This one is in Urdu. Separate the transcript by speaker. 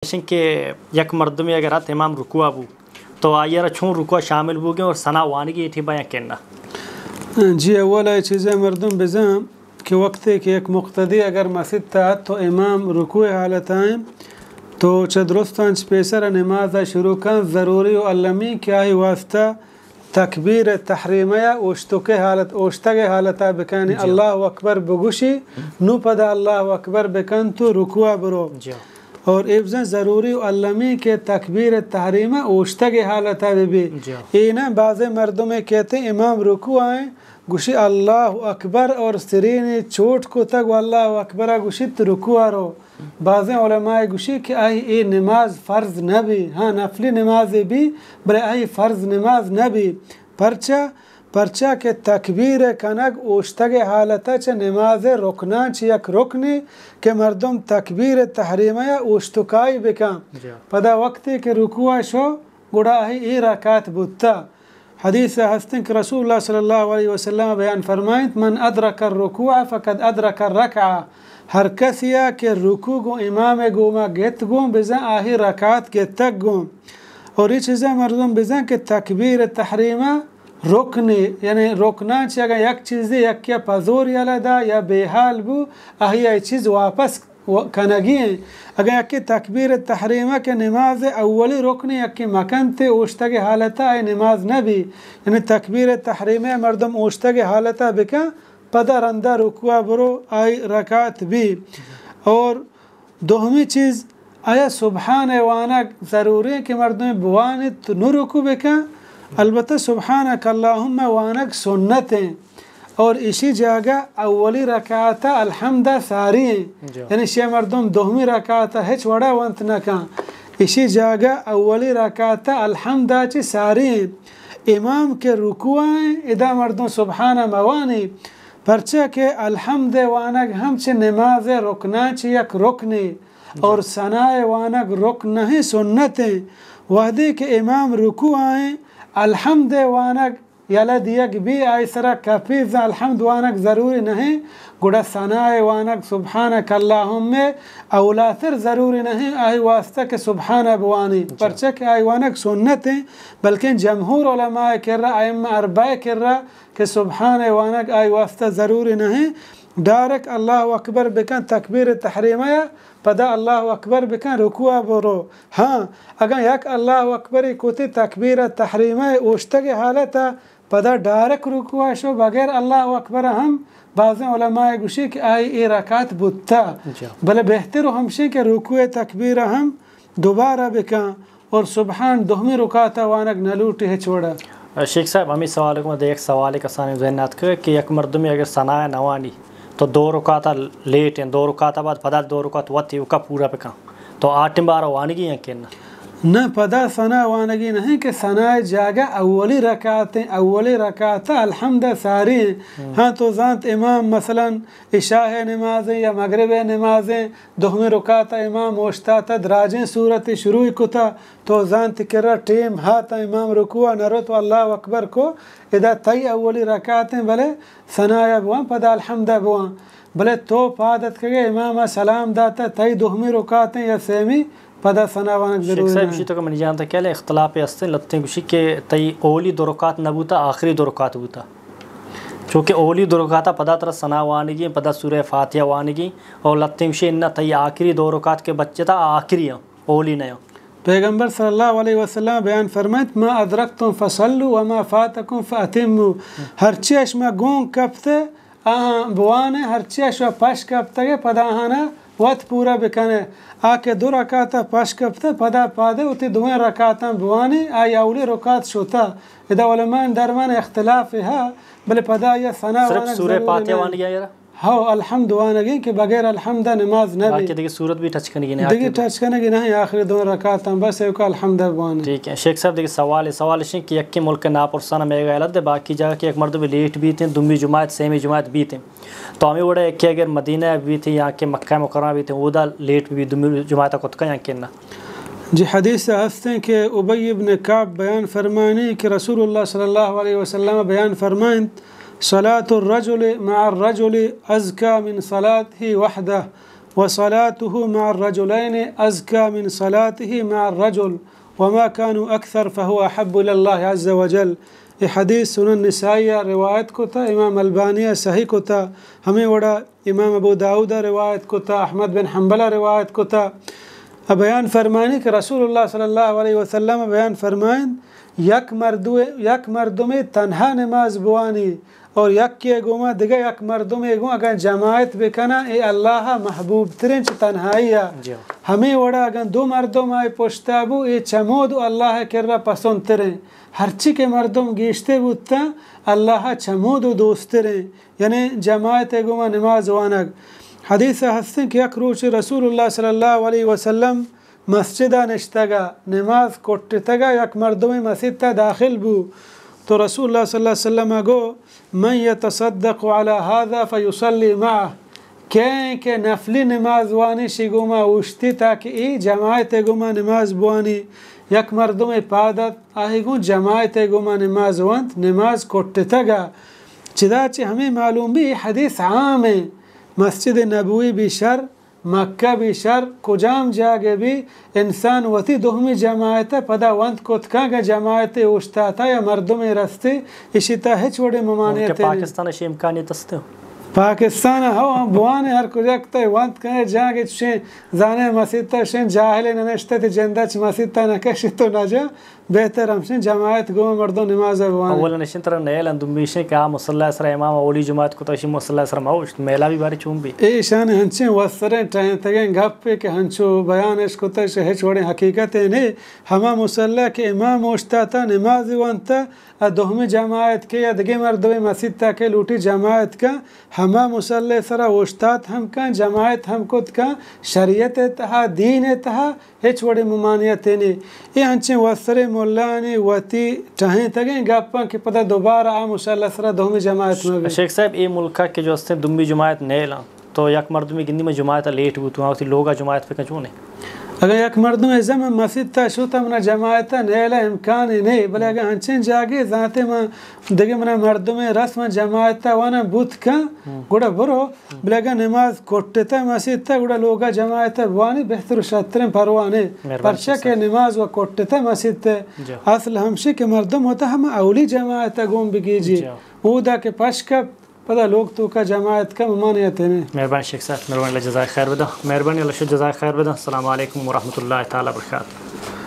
Speaker 1: کہ یک مردمی اگر ہاتھ امام رکوع بو تو آئیے چون رکوع شامل بو گے اور ثنا وانگی تھی بیان کرنا.
Speaker 2: جی اولا چیزیں مردم بزام کہ وقت ہے کہ ایک مقتدی اگر مسجد تا تو امام رکوع حالت آئیں تو درستان پیسر نماز شروع کن ضروری و علمی کیا ہی واسطہ تکبیر تحریمیہ اوشتک حالت بکانی اللہ اکبر بگوشی نو پدا اللہ اکبر بکن تو رکوع برو اور افزن ضروری و علمی کے تکبیر تحریمہ اوشتگ حالت بھی اینا بعض مردم کہتے ہیں امام رکوع آئیں گوشی اللہ اکبر اور سرین چوٹ کو تک واللہ اکبر گوشی تو رکوع رو. بعض علماء گوشی کہ ای نماز فرض نبی ہاں نفلی نماز بھی بلے ای فرض نماز نبی پرچہ کے تکبیر کنگ اوشتگ حالتا چھ نماز رکنان چھ یک رکنی کہ مردم تکبیر تحریمیہ اوشتکائی بکن پدا وقتی کہ رکوع شو گوڑا ای رکعت بودتا. حدیث ہستن کہ رسول اللہ صلی اللہ علیہ وسلم بیان فرمائیں من ادرک الرکوع فقد ادرک الرکعہ ہر کسیا کہ رکوع گو امام گوما گت گو بزن آہی رکعت گتک گو. اور یہ چیزیں مردم بزن کہ تکبیر تحریمہ رکنی یعنی رکنان چی اگر یک چیزی یک کیا پذور یلا دا یا بے حال بو آہی ای چیز واپس کنگی ہیں. اگر یک تکبیر تحریمہ کے نماز اولی رکنی یک مکن تے اوشتگ حالتا ای نماز نبی یعنی تکبیر تحریمہ مردم اوشتگ حالتا بکا پدا رندہ رکوع برو آئی رکعت بھی. اور دوہمی چیز آیا سبحان وانک ضروری ہے کہ مردم بوانت نو رکوع بکا البتہ سبحانک اللہم وانک سنت ہیں اور اسی جگہ اولی رکعت الحمد ساری ہیں یعنی شیع مردم دوہمی رکعت ہچ وڑا وانت نکان اسی جگہ اولی رکعت الحمد چی ساری ہیں. امام کے رکوع ہیں ادا مردم سبحان موانی پرچہ کہ الحمد وانک ہم چھ نماز رکنان چھ یک رکنی اور ثنا وانک رکن نہیں سنت ہیں. وحدی کہ امام رکوع آئیں الحمد وانک یلا دیگ بھی آئی سرا کفیز الحمد وانک ضروری نہیں گوڑا ثنا وانک سبحانک اللہم اولاتر ضروری نہیں آئی واسطہ کہ سبحان بوانی پرچہ کہ آئی وانک سنت ہیں بلکہ جمہور علماء کر رہا ائمہ اربعہ کر رہا کہ سبحان وانک آئی واسطہ ضروری نہیں ڈائریکٹ اللہ اکبر بکن تکبیر تحریمہ پدا اللہ اکبر بکن رکوع برو. ہاں اگر یک اللہ اکبری کوتی تکبیر تحریمہ اوشتگ حالتا پدا ڈائریکٹ رکوع شو بغیر اللہ اکبر ہم بعض علماء گوشی کہ ای رکعت بودتا بلے بہتر ہمشی کہ رکوع تکبیر ہم دوبارہ بکن اور سبحان دوہمی رکعت وانک نلوٹی ہے چھوڑا.
Speaker 1: شیخ صاحب ہمیں سوال کو ایک سوال کسانی ذہنات کہ یک مردمی اگر ثنا نوانی تو دو رکعت لیٹ ہیں دو رکعت بعد پدا دو رکعت وتی کا پورا پکا تو آٹھ بار وانگی ہیں کہ
Speaker 2: نہ پدا ثنا وانگی نہیں کہ ثنا جاگہ اولی رکعت الحمد ساری ہیں. ہاں تو ذات امام مثلا عشاء نمازیں یا مغرب نمازیں دوہمی رکعت امام اوشتا دراجیں صورت شروع کتا تو ذات کرا ٹیم ہاتھ امام رکوع نرت اللہ اکبر کو ادا تی اولی رکعتیں بلے ثنا بوان پدا الحمد بوان بلے تو پادت کہ امام سلام داتا تی دوہمی رکعتیں یا سیمی پدا ثنا وانک ضروری
Speaker 1: شیخ صاحب تو کہ میں جانتا کہ اختلاف ہستے لگتے ہیں گوشی کہ تی اولی دو رکعت نہ بوتا آخری دو رکعت بوتا چونکہ اولی دو رکعت پدا تر ثنا وانگی پدا سورہ فاتحہ وانگی اور لگتے ہیں گوشی انہ تی آخری دو رکعت کے بچے تا آخری ہیں اولی نہیں.
Speaker 2: پیغمبر صلی اللہ علیہ وسلم بیان فرمائت ما ادرکتم فصلو وما فاتکم فاتمو ہر چیش میں گون کپتے بوانے ہر چیش میں پش کپتے پدا آنا وقت پورا بکنے آکے دو رکعت پش کپتے پدا پادے ہوتی دویں رکعت بوانی آئی اولی رکعت شوتا ادا علماء درمان اختلاف ہے بلے پدا یہ ثنا
Speaker 1: صرف سورہ فاتحہ وانگی ہے
Speaker 2: ہاں الحمد وانگی کہ بغیر الحمد نماز نبی
Speaker 1: باقی دیکھ صورت بھی ٹچ کرنے گی نہیں
Speaker 2: دیکھ ٹچ کرنے گی نہیں آخری دو رکعت بس ایک الحمد وانگی.
Speaker 1: ٹھیک ہے شیخ صاحب دیکھ سوال ہے کہ یک ملک ناپرسانہ میں غلط ہے باقی جگہ کہ ایک مرتبہ لیٹ بھی تھے دمی جماعت سیمی جماعت بھی تھے تو ہمیں وڑا کہ اگر مدینہ بھی تھے یہاں کے مکہ مکرمہ بھی تھے وہ دا لیٹ بھی دمی جماعت کو تکا یہاں کہنا.
Speaker 2: جی حدیث سے ہستے ہیں کہ ابی بن کعب بیان فرمانی کہ رسول اللہ صلی اللہ علیہ وسلم بیان فرمائیں صلاة الرجل مع الرجل ازکا من صلاته وحدہ وصلاته مع الرجلين أزكى من صلاته مع الرجل وما كانوا أكثر فهو أحب إلى الله عز وجل. یہ حدیث سنن نسائیہ روایت کو تھا، امام البانیہ صحیح کو تھا، ہمیں وڑا امام ابو داؤد روایت کو تھا، احمد بن حنبلہ روایت کو تھا. بیان فرمائیں کہ رسول اللہ صلی اللہ علیہ وسلم بیان فرمائیں یک مردم تنہا نماز بوانی اور یک کے گوما دیگه یک مردم گو اگر جماعت بکنه ای الله محبوب ترین چه تنهایی همه وڑا اگر دو مردم ای پشتابو ای چمود الله کرده پسند ترین هرچی که مردم گیشته بود تا الله چمود و دوست ترین یعنی جماعت گوما نماز وانگ. حدیث هستن که یک روز رسول الله صلی الله علیه وسلم مسجد نشتگا نماز کٹتگا یک مردم مسجد تا داخل بو تو رسول الله صلی الله علیه وسلم گو من يتصدق على هذا فيصلي معه کہ نفلی نماز وانی شگوما وشتی تاکہ ای جماعت گوما نماز بوانی یک مردم پادت آہی گو جماعت گوما نماز وانت نماز کٹتگا. چنانچہ ہمیں معلوم بھی حدیث عام ہے، مسجد نبوی بھی شر مکہ بھی شر کجام جاگے بھی انسان وتی دومی جماعت پدا وانت کتکا گا جماعت اوشتاتا یا مردم رستے اشیتا ہے چھوڑے ممانعت
Speaker 1: پاکستان شی امکانیت است
Speaker 2: پاکستان ہوا بوان ہر کجاکتا وانت کہیں جاگے شین زانے مسیطہ شین جاہل ننشتے تی جندہ چھ مسیطہ نکشی تو نجا بہتر ہمشن جماعت گو مردوں نماز بوان
Speaker 1: اولا نشن طرح نیل اندومیشن کہ مسلح سر امام اولی جماعت کو تشی مسلح سر موشت میلا بھی باری چون بھی
Speaker 2: ای شان ہنچیں وستریں ٹائن تگیں گپ پہ کہ ہنچو بیانش کو تش ہے چھوڑیں حقیقت ہے نہیں ہما مسلح کے امام اوشتا تا نماز وانتا دومی جماعت کے یا دگے مردوی مسجد تا کے لوٹی جماعت کا ہما مسلح سر اوشتات ہم کا جماعت ہم کت کا شریعت تہا دین تہا ہیچ وڑی ممانعت نہیں. یہ ہنچیں وستریں مولانے وتی چاہیں تگیں گپاں کہ پتہ دوبارہ آ مسلح سر دومی جماعت میں
Speaker 1: شیخ صاحب یہ ملکہ کے جو ہستے دومی جماعت نیلا تو یک مردمی گندی میں جماعت لیٹ ہوتی وہاں لوگا جماعت پہ کچھوں نہیں
Speaker 2: اگر یک مردم زمان مسجد تا شو تا منا جماعتا نیلا امکانی نہیں بلے اگر ہنچین جاگے ذاتے میں دیگه منا مردم رسم جماعتا وانا بود کا گوڑا برو بلے اگر نماز کٹتا مسجد تا گوڑا لوگا جماعتا بوانی بہتر و شترین پروانے پرچہ کہ نماز و کٹتا مسجد تا اصل ہمشے کہ مردم ہوتا ہم اولی جماعتا گوم بگیجی او دا کہ پشکا پتہ لوگ تو کا جماعت کا ممانعت ہے.
Speaker 1: مہربانی شیخ صاحب مہربانی اللہ جزائے خیر بدا مہربانی اللہ جزائے خیر بدا. السلام علیکم ورحمۃ اللہ تعالی وبرکاتہ.